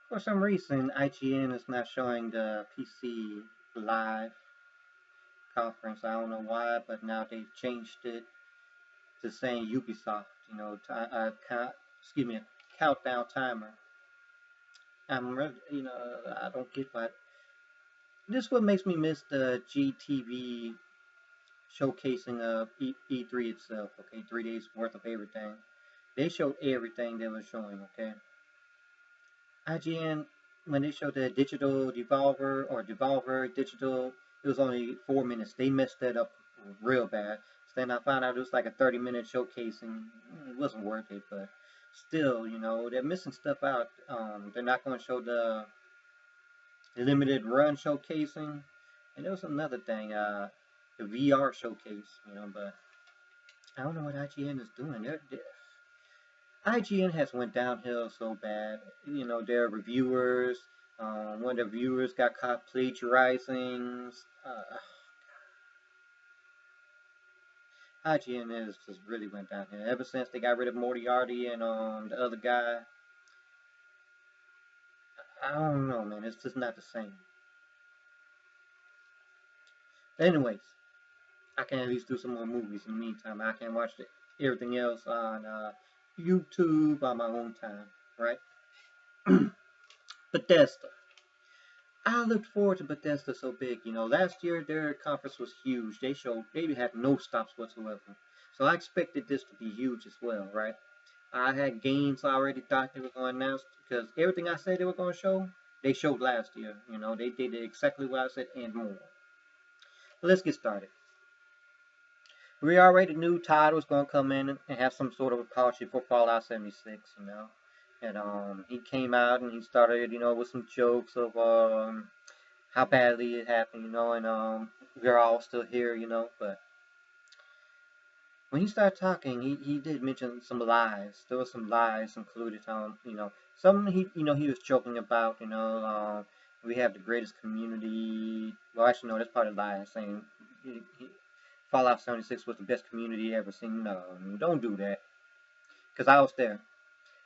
For some reason, IGN is not showing the PC live conference. I don't know why, but now they've changed it to saying Ubisoft. Excuse me, a countdown timer. I'm really, I don't get why. This what makes me miss the GTV showcasing of E3 itself. Okay, 3 days worth of everything. They showed everything they were showing. Okay, IGN, when they showed the digital Devolver or Devolver digital, it was only 4 minutes. They messed that up real bad. So then I found out it was like a 30-minute showcasing. It wasn't worth it, but still, they're missing stuff out. They're not going to show the limited run showcasing, and there was another thing, the VR showcase. But I don't know what IGN is doing. IGN has went downhill so bad. Their reviewers, one of the viewers got caught plagiarizing. IGN has just really went downhill ever since they got rid of Moriarty and the other guy. I don't know, man. It's just not the same. Anyways, I can at least do some more movies in the meantime. I can watch everything else on YouTube on my own time, right? Bethesda. I looked forward to Bethesda so big. Last year their conference was huge. They had no stops whatsoever. So I expected this to be huge as well, right? I had games I already thought they were going to announce because everything I said they were going to show, they showed last year. They did exactly what I said and more. But let's get started. We already knew Todd was going to come in and have some sort of apology for Fallout 76, And he came out and he started, with some jokes of how badly it happened, and we're all still here, but when he started talking, he did mention some lies. There were some lies included. Some he was joking about. We have the greatest community. Well, actually, no, that's part of the lie. Saying Fallout 76 was the best community ever seen. No, don't do that. Cause I was there.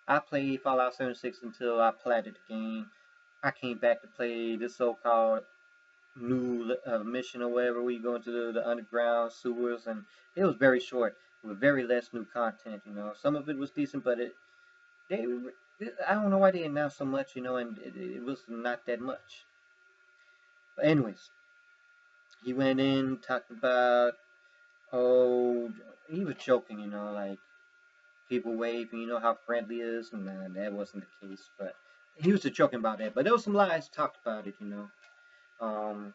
I played Fallout 76 until I platted the game. I came back to play this so-called new mission or whatever. We go into the underground sewers, and it was very short with very less new content. Some of it was decent, but they I don't know why they announced so much. And it was not that much. But anyways, he went in talked about he was joking. Like people wave, and how friendly it is, and that wasn't the case. But he was just joking about that. But there was some lies talked about it. Um,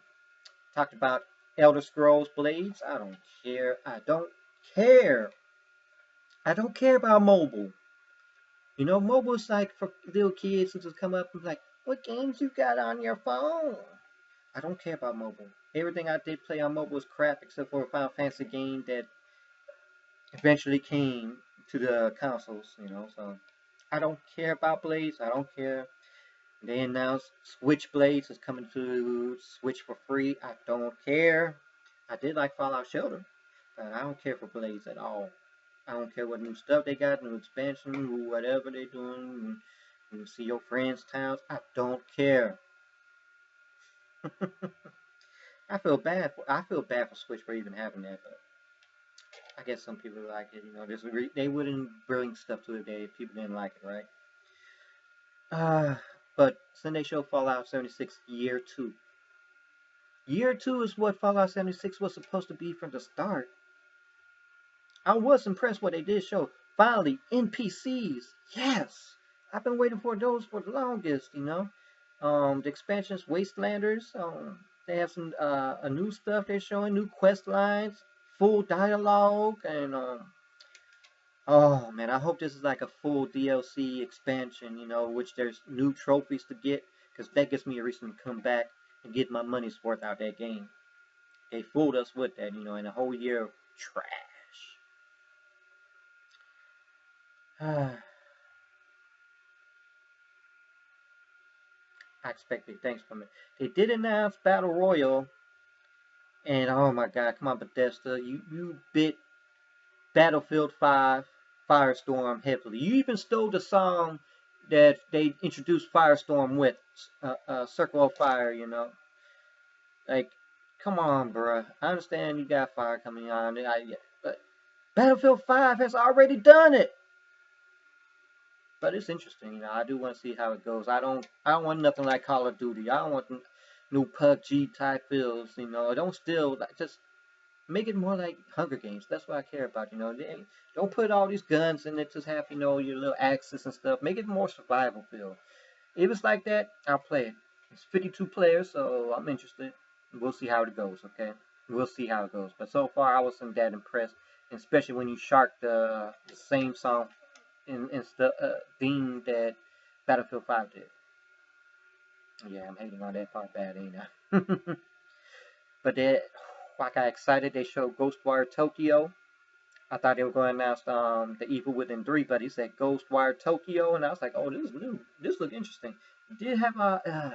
Talked about Elder Scrolls Blades. I don't care. I don't care. I don't care about mobile. Mobile's like for little kids who just come up and be like, what games you got on your phone? I don't care about mobile. Everything I did play on mobile was crap except for a Final Fantasy game that eventually came to the consoles, so I don't care about Blades. I don't care. They announced Switchblades is coming to Switch for free. I don't care. I did like Fallout Shelter, but I don't care for Blades at all. I don't care what new stuff they got, new expansion, whatever they're doing. You see your friends' towns. I don't care. I feel bad. I feel bad for Switch for even having that, but I guess some people like it. They wouldn't bring stuff to it if people didn't like it, right? Uh, but Sunday Show Fallout 76 Year 2. Year 2 is what Fallout 76 was supposed to be from the start. I was impressed what they did show. Finally, NPCs. Yes! I've been waiting for those for the longest. The expansions, Wastelanders. They have some a new stuff they're showing, new quest lines, full dialogue, and oh man, I hope this is like a full DLC expansion, which there's new trophies to get, because that gives me a reason to come back and get my money's worth out of that game. They fooled us with that, and a whole year of trash. I expect big things from it. They did announce Battle Royale, and oh my god, come on Bethesda, you bit Battlefield 5 Firestorm heavily. You even stole the song that they introduced Firestorm with Circle of Fire. Like, come on, bruh. I understand you got fire coming on, but Battlefield 5 has already done it. But it's interesting, I do want to see how it goes. I don't want nothing like Call of Duty. I don't want new PUBG type feels. Don't still just make it more like Hunger Games. That's what I care about. Don't put all these guns in it. Just have your little axes and stuff. Make it more survival feel. If it's like that, I'll play it. It's 52 players, so I'm interested. We'll see how it goes. Okay, we'll see how it goes. But so far, I wasn't that impressed, especially when you shark the same song in theme that Battlefield 5 did. Yeah, I'm hating on that part bad, ain't I? But I got excited. They showed Ghostwire Tokyo. I thought they were going to announce the Evil Within 3, but he said Ghostwire Tokyo, and I was like, oh, this is new. This looks interesting. It did have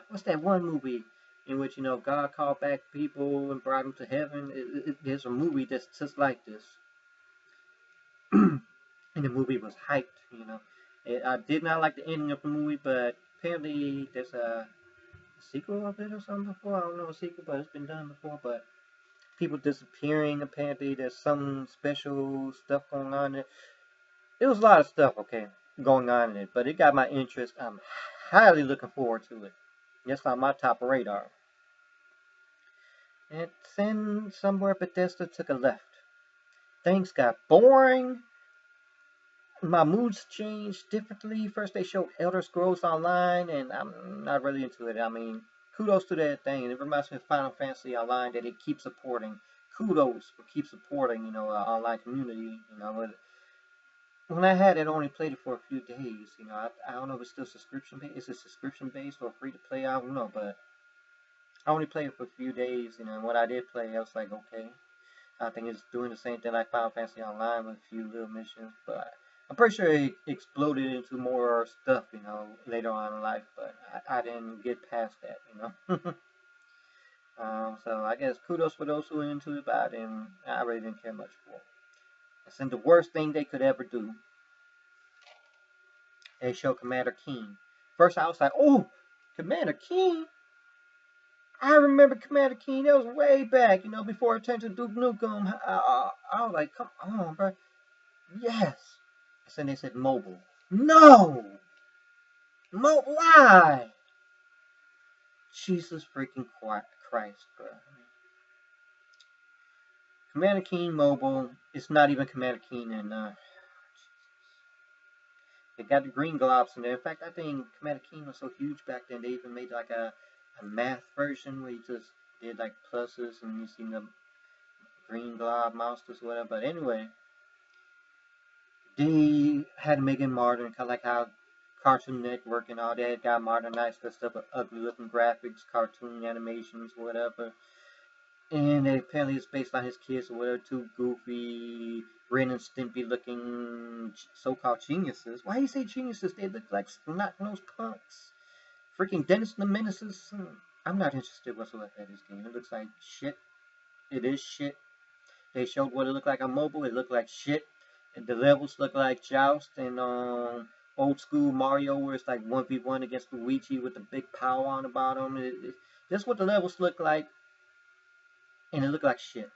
what's that one movie in which God called back people and brought them to heaven? There's a movie that's just like this, and the movie was hyped. I did not like the ending of the movie, but apparently there's a sequel of it or something before. I don't know a sequel, but it's been done before. But people disappearing. Apparently, there's some special stuff going on there. It was a lot of stuff, okay, going on in it, but it got my interest. I'm highly looking forward to it. It's on my top radar. And then somewhere Bethesda took a left. Things got boring. My moods changed differently. First, they showed Elder Scrolls Online, and I'm not really into it. I mean, kudos to that thing. It reminds me of Final Fantasy Online that it keeps supporting. Kudos for keep supporting, online community. When I had it, I only played it for a few days. I don't know if it's still subscription based. Is it subscription based or free to play? I don't know, but I only played it for a few days. And when I did play, I was like, okay. I think it's doing the same thing like Final Fantasy Online with a few little missions, but I'm pretty sure it exploded into more stuff, later on in life. But I didn't get past that. So I guess kudos for those who are into it, but I really didn't care much for it. It's the worst thing they could ever do. They show Commander Keen. First, I was like, oh, Commander Keen? I remember Commander Keen. That was way back, before it turned to Duke Nukem. I was like, come on, bro. Yes. And then they said mobile. No! Why? Jesus freaking Christ, bro. Commander Keen mobile. It's not even Commander Keen, and they got the green globs in there. In fact, I think Commander Keen was so huge back then, they even made like a math version where you just did like pluses and you see the green glob monsters or whatever. But anyway, they had Megan Martin, kind of like how Cartoon Network and all that got modernized the stuff with ugly looking graphics, cartoon animations, whatever. And apparently it's based on his kids or whatever, two goofy, Ren and Stimpy looking so-called geniuses. Why do you say geniuses? They look like snot-nosed punks. Freaking Dennis the Menaces. I'm not interested whatsoever in this game. It looks like shit. It is shit. They showed what it looked like on mobile. It looked like shit. And the levels look like Joust and old school Mario, where it's like 1v1 against Luigi with the big power on the bottom. That's what the levels look like, and it looked like shit.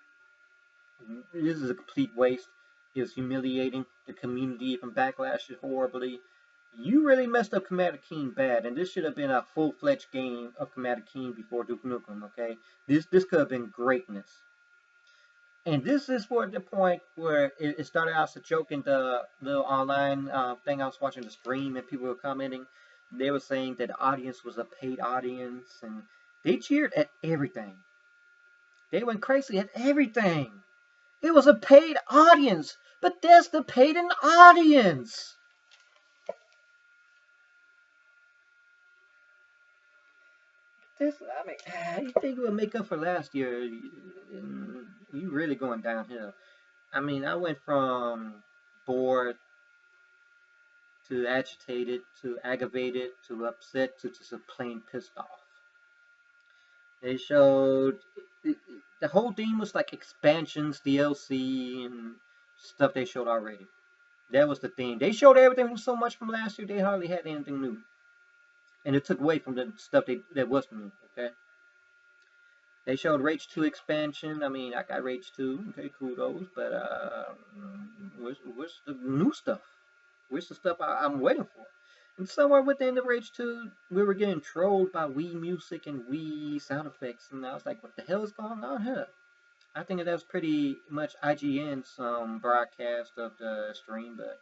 This is a complete waste. It was humiliating. The community even backlashed it horribly. You really messed up Commander Keen bad, and this should have been a full-fledged game of Commander Keen before Duke Nukem, okay? This could have been greatness. And this is for the point where it started out as a joke in the little online thing I was watching the stream, and people were commenting. They were saying that the audience was a paid audience, and they cheered at everything. They went crazy at everything. It was a paid audience, but there's the paid an audience. You think it would make up for last year? You really going downhill. I mean, I went from bored to agitated to aggravated to upset to just a plain pissed off. They showed the whole theme was like expansions, DLC, and stuff they showed already. That was the thing. They showed everything so much from last year. They hardly had anything new, and it took away from the stuff that was new. Okay. They showed Rage 2 expansion. I mean, I got Rage 2. Okay, kudos. But where's the new stuff? Where's the stuff I'm waiting for? And somewhere within the Rage 2, we were getting trolled by Wii music and Wii sound effects. And I was like, what the hell is going on here? I think that was pretty much IGN's broadcast of the stream, but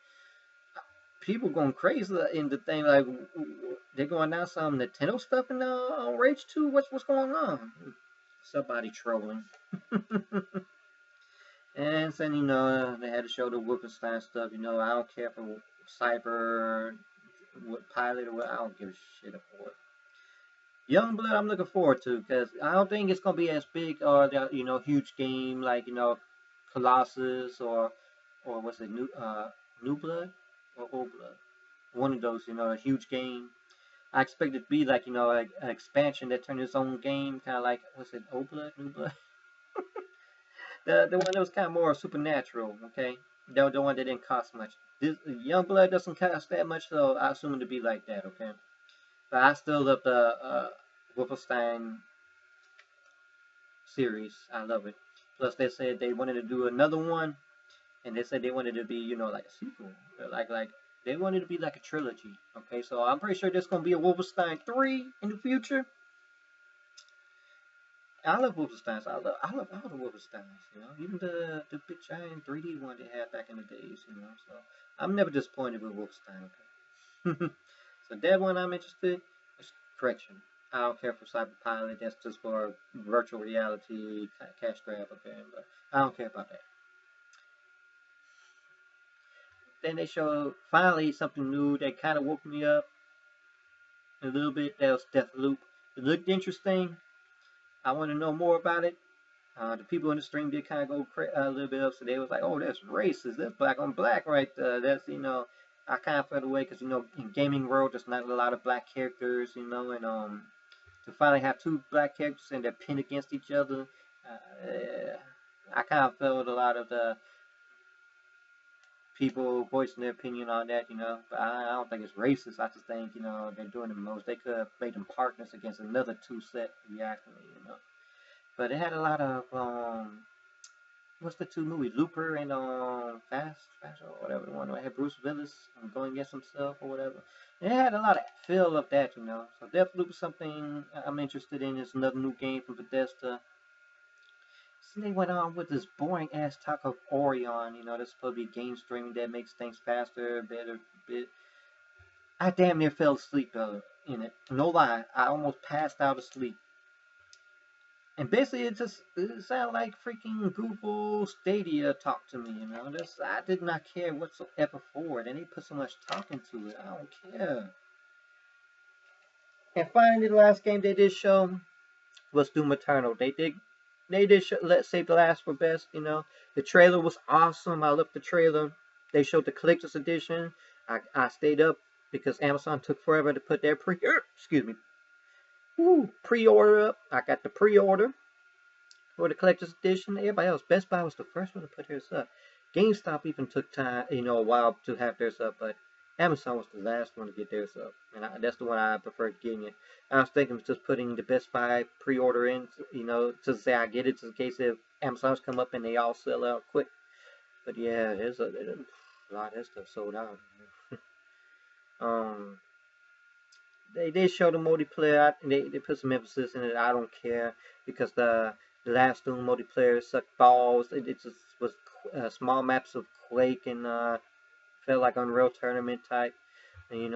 people going crazy in the thing. Like, they're going down some Nintendo stuff in on Rage 2. What's going on? Somebody trolling. And then, they had to show the Wolfenstein stuff. I don't care for Cyber, what Pilot, or what. I don't give a shit for it. Youngblood, I'm looking forward to, because I don't think it's going to be as big or, huge game like, Colossus or what's it, New Blood or Old Blood. One of those, a huge game. I expect it to be like, an expansion that turned its own game, kind of like, what's it, Old Blood, New Blood? The one that was kind of more supernatural, okay? The one that didn't cost much. This Youngblood doesn't cost that much, so I assume it to be like that, okay? But I still love the Wolfenstein series. I love it. Plus, they said they wanted to do another one, and they said they wanted to be, like a sequel, like they wanted to be like a trilogy. Okay, so I'm pretty sure there's gonna be a Wolfenstein 3 in the future. I love Wolfenstein. So I love all the Wolfensteins. Even the big giant 3D one they had back in the days. So I'm never disappointed with Wolfenstein. Okay. So that one I'm interested. Correction. I don't care for Cyberpilot. That's just for virtual reality cash grab. Okay, but I don't care about that. Then they showed finally something new that kind of woke me up a little bit. That was Deathloop. It looked interesting. I want to know more about it. The people in the stream did kind of go a little bit up, so they was like, "Oh, that's racist. That's black on black right there." That's I kind of felt away because in gaming world, there's not a lot of black characters, and to finally have two black characters and they're pinned against each other, I kind of felt a lot of the people voicing their opinion on that, But I don't think it's racist. I just think, they're doing the most. They could have made them partners against another two set reactionally. But it had a lot of what's the two movies? Looper and Fast or whatever the one that had Bruce Willis going against himself or whatever. It had a lot of feel of that, So Deathloop is something I'm interested in. It's another new game from Bethesda. So they went on with this boring ass talk of Orion, that's supposed to be game streaming that makes things faster, better, bit. I damn near fell asleep in it. No lie, I almost passed out asleep. And basically, it sounded like freaking Google Stadia talk to me, I did not care whatsoever for it, and they put so much talk into it. I don't care. And finally, the last game they did show was Doom Eternal. They did let's save the last for best. The trailer was awesome. I loved the trailer. They showed the collector's edition. I stayed up because Amazon took forever to put their pre-order up. I got the pre-order for the collector's edition. Everybody else, Best Buy was the first one to put theirs up. GameStop even took time, a while to have theirs up, but Amazon was the last one to get theirs up, and that's the one I preferred getting it. I was thinking of just putting the Best Buy pre-order in, to say I get it, just in case if Amazon's come up and they all sell out quick. But yeah, there's a lot of that stuff sold out. They did show the multiplayer. They put some emphasis in it. I don't care because the last Doom multiplayer sucked balls. It just was small maps of Quake and felt like Unreal Tournament type. And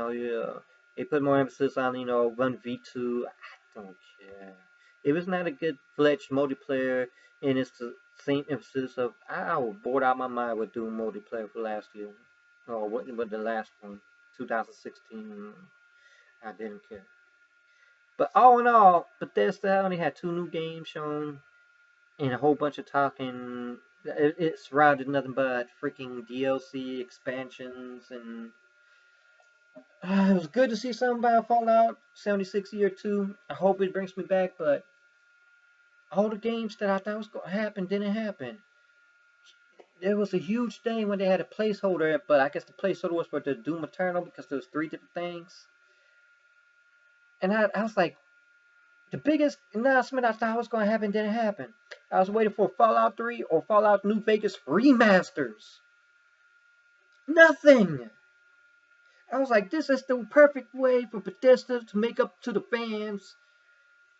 they put more emphasis on 1v2. I don't care. It was not a good fledged multiplayer, and it's the same emphasis of I was bored out of my mind with Doom multiplayer for last year, or what the last one, 2016. I didn't care. But all in all, Bethesda only had 2 new games shown and a whole bunch of talking. It surrounded nothing but freaking DLC expansions, and it was good to see something about Fallout 76 Year 2. I hope it brings me back, but all the games that I thought was going to happen didn't happen. it was a huge thing when they had a placeholder, but I guess the placeholder was for the Doom Eternal because there was three different things. And I was like, the biggest announcement I thought was going to happen didn't happen. I was waiting for Fallout 3 or Fallout New Vegas remasters. Nothing. I was like, this is the perfect way for Bethesda to make up to the fans.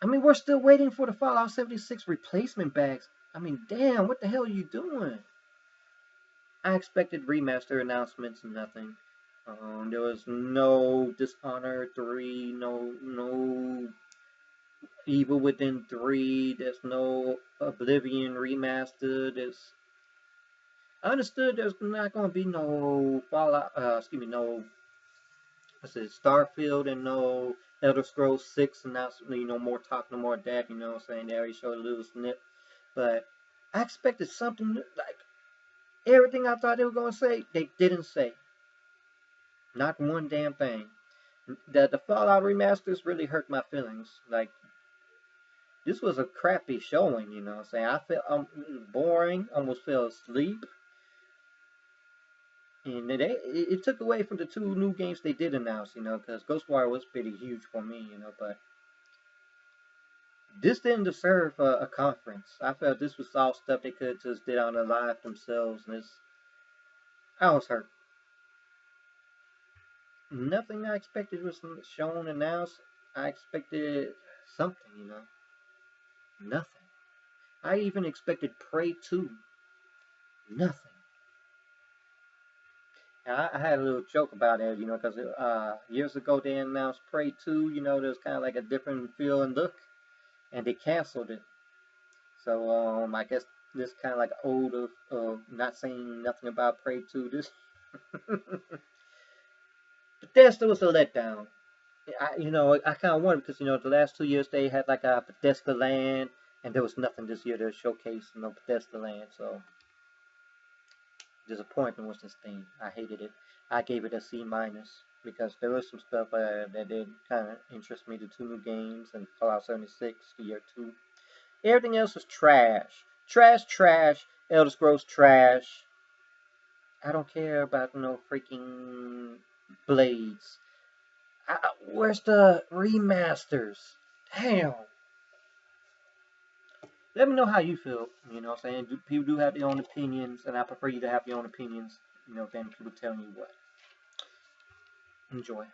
I mean, we're still waiting for the Fallout 76 replacement bags. I mean, damn, what the hell are you doing? I expected remaster announcements and nothing. There was no Dishonored 3, no Evil Within 3, there's no Oblivion remastered, I understood there's not going to be no Fallout, no, Starfield and no Elder Scrolls 6 announcement, more talk, no more that, what I'm saying, they already showed a little snip, but I expected something, like, everything I thought they were going to say, they didn't say. Not one damn thing. The Fallout remasters really hurt my feelings, like, this was a crappy showing, what I'm saying, I felt it was boring, almost fell asleep. And it took away from the two new games they did announce, because Ghostwire was pretty huge for me, but this didn't deserve a conference. I felt this was all stuff they could have just did on the live themselves, and I was hurt. Nothing I expected was shown, announced. I expected something, Nothing. I even expected Prey 2. Nothing. I had a little joke about it, because years ago they announced Prey 2, there's kind of like a different feel and look, and they canceled it. So, I guess this kind of like old of not saying nothing about Prey 2. This Bethesda was a letdown. I kind of wondered because, the last 2 years they had like a Bethesda Land, and there was nothing this year to showcase, Bethesda Land, so disappointment was this thing. I hated it. I gave it a C minus because there was some stuff that did kind of interest me. The two new games and Fallout 76, the year 2. Everything else was trash. Trash. Elder Scrolls trash. I don't care about no freaking Blades. Where's the remasters? Damn. Let me know how you feel. What I'm saying? People do have their own opinions, and I prefer you to have your own opinions, than people telling you what. Enjoy.